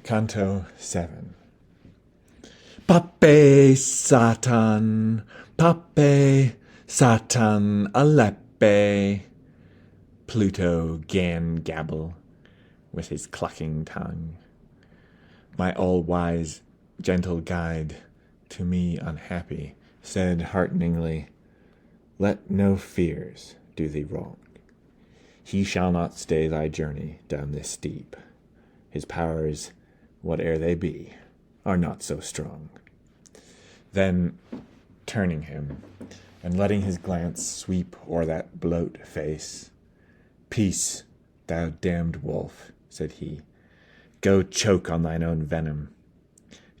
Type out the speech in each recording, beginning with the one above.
Canto 7. Pape Satan, Pape Satan, Alepe. Pluto gan gabble with his clucking tongue. My all-wise, gentle guide, to me unhappy, said hearteningly, "Let no fears do thee wrong. He shall not stay thy journey down this steep. His powers, whate'er they be, are not so strong." Then, turning him, and letting his glance sweep o'er that bloat face, "Peace, thou damned wolf," said he. "Go choke on thine own venom.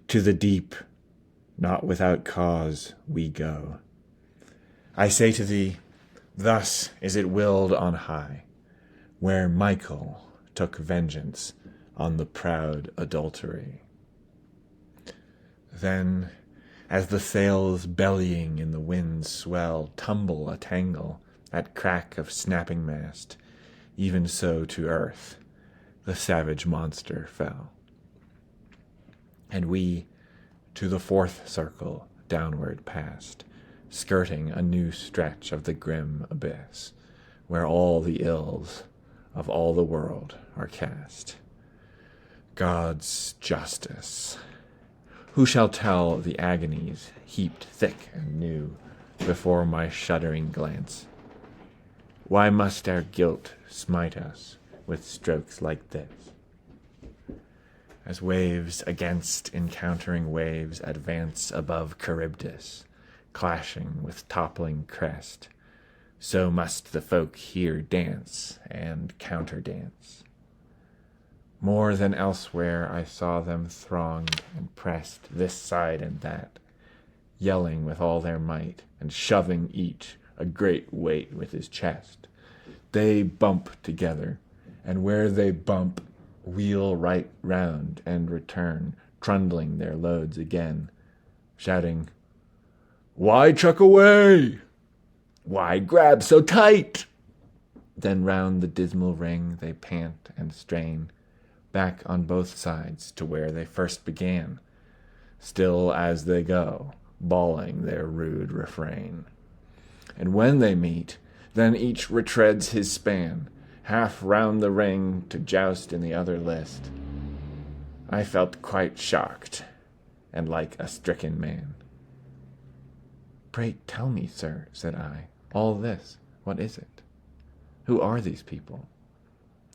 To the deep, not without cause, we go. I say to thee, thus is it willed on high, where Michael took vengeance on the proud adultery." Then, as the sails bellying in the wind's swell tumble a tangle at crack of snapping mast, even so to earth the savage monster fell. And we to the fourth circle downward passed, skirting a new stretch of the grim abyss, where all the ills of all the world are cast. God's justice. Who shall tell the agonies heaped thick and new before my shuddering glance? Why must our guilt smite us with strokes like this? As waves against encountering waves advance above Charybdis, clashing with toppling crest, so must the folk here dance and counter-dance. More than elsewhere I saw them thronged and pressed this side and that, yelling with all their might and shoving each a great weight with his chest. They bump together, and where they bump, wheel right round and return, trundling their loads again, shouting, "Why chuck away? Why grab so tight?" Then round the dismal ring they pant and strain, back on both sides to where they first began, still as they go, bawling their rude refrain. And when they meet, then each retreads his span, half round the ring to joust in the other list. I felt quite shocked, and like a stricken man. "Pray tell me, sir," said I, "all this, what is it? Who are these people?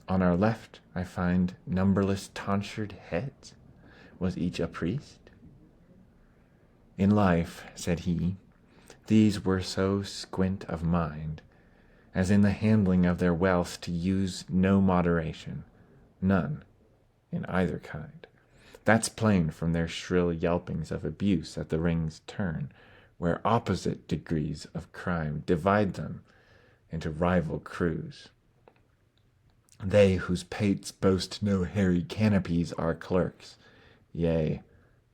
On our left I find numberless tonsured heads. Was each a priest?" "In life," said he, "these were so squint of mind, as in the handling of their wealth to use no moderation, none, in either kind. That's plain from their shrill yelpings of abuse at the ring's turn, where opposite degrees of crime divide them into rival crews. They whose pates boast no hairy canopies are clerks, yea,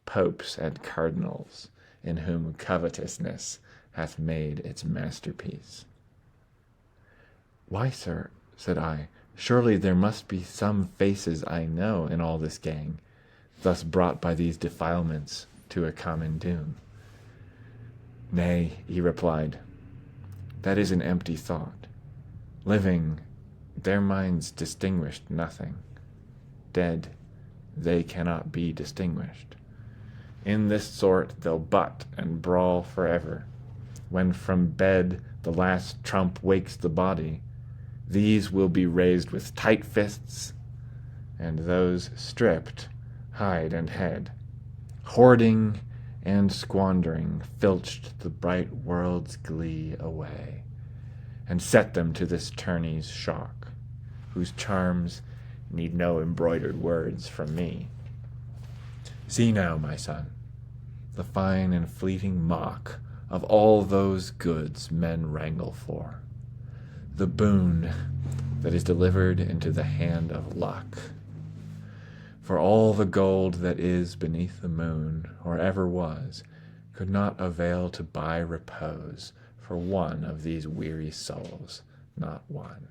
popes and cardinals, in whom covetousness hath made its masterpiece." "Why, sir," said I, "surely there must be some faces I know in all this gang, thus brought by these defilements to a common doom." "Nay," he replied, "that is an empty thought. Living, their minds distinguished nothing. Dead, they cannot be distinguished. In this sort they'll butt and brawl forever. When from bed the last trump wakes the body, these will be raised with tight fists, and those stripped, hide and head. Hoarding and squandering filched the bright world's glee away, and set them to this tourney's shock, whose charms need no embroidered words from me. See now, my son, the fine and fleeting mock of all those goods men wrangle for, the boon that is delivered into the hand of luck. For all the gold that is beneath the moon, or ever was, could not avail to buy repose for one of these weary souls, not one."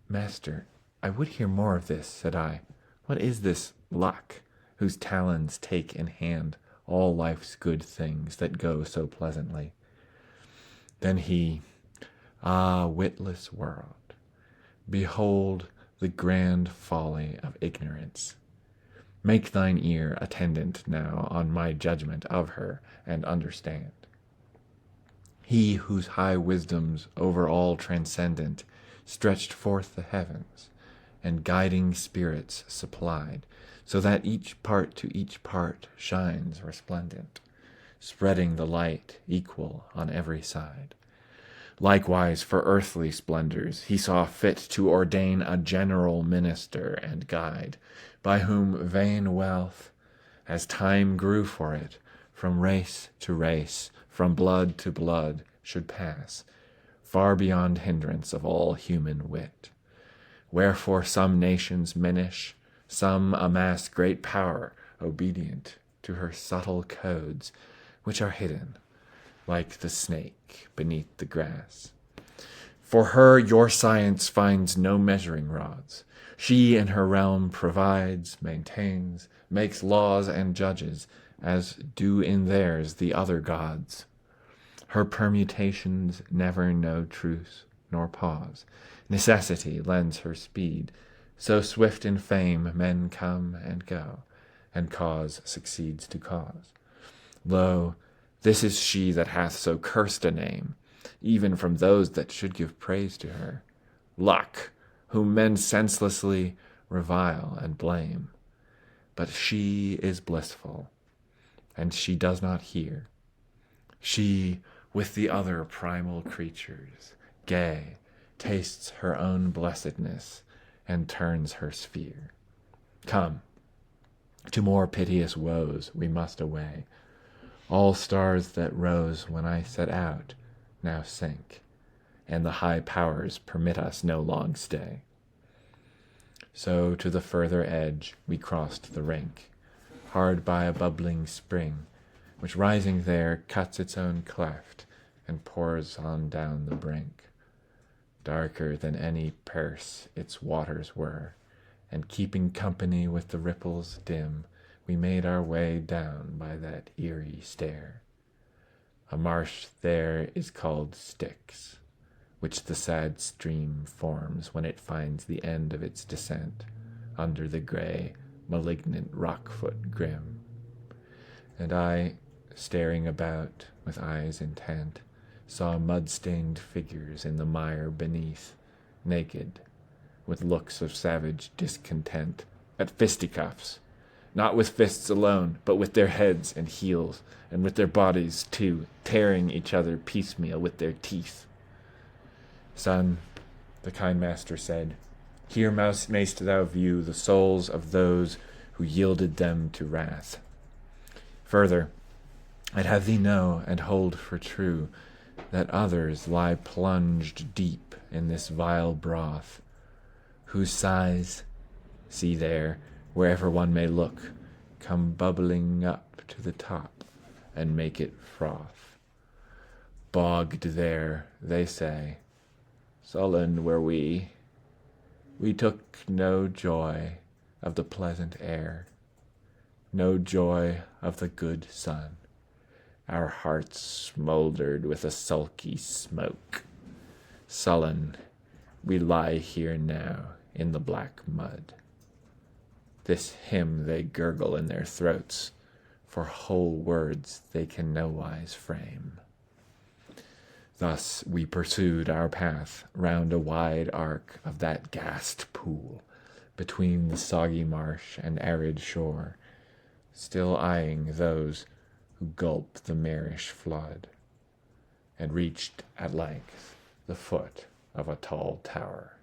"Master, I would hear more of this," said I. What is this luck, whose talons take in hand all life's good things that go so pleasantly? Then he, ah, witless world, behold the grand folly of ignorance. Make thine ear attendant now on my judgment of her, and understand. He whose high wisdom's over all transcendent stretched forth the heavens, and guiding spirits supplied, so that each part to each part shines resplendent, spreading the light equal on every side. Likewise for earthly splendors he saw fit to ordain a general minister and guide, by whom vain wealth, as time grew for it, from race to race, from blood to blood, should pass, far beyond hindrance of all human wit. Wherefore some nations minish, some amass great power, obedient to her subtle codes, which are hidden, like the snake beneath the grass. For her your science finds no measuring rods. She in her realm provides, maintains, makes laws and judges, as do in theirs the other gods. Her permutations never know truce nor pause. Necessity lends her speed. So swift in fame men come and go, and cause succeeds to cause. Lo, this is she that hath so cursed a name, even from those that should give praise to her. Luck, whom men senselessly revile and blame. But she is blissful, and she does not hear. She, with the other primal creatures, gay, tastes her own blessedness, and turns her sphere. Come, to more piteous woes we must away. All stars that rose when I set out now sink, and the high powers permit us no long stay. So to the further edge we crossed the rink, hard by a bubbling spring, which rising there cuts its own cleft and pours on down the brink. Darker than any purse its waters were, and keeping company with the ripples dim, we made our way down by that eerie stair. A marsh there is called Styx, which the sad stream forms when it finds the end of its descent under the grey, malignant rock-foot grim. And I, staring about with eyes intent, saw mud-stained figures in the mire beneath, naked, with looks of savage discontent, at fisticuffs, not with fists alone, but with their heads and heels, and with their bodies too, tearing each other piecemeal with their teeth. Son, the kind master said, here mayst thou view the souls of those who yielded them to wrath. Further, I'd have thee know and hold for true that others lie plunged deep in this vile broth, whose sighs, see there, wherever one may look, come bubbling up to the top and make it froth. Bogged there, they say, sullen were we took no joy of the pleasant air, no joy of the good sun. Our hearts smoldered with a sulky smoke. Sullen, we lie here now in the black mud. This hymn they gurgle in their throats, for whole words they can nowise frame. Thus we pursued our path round a wide arc of that ghast pool, between the soggy marsh and arid shore, still eyeing those who gulp the marish flood, and reached at length the foot of a tall tower.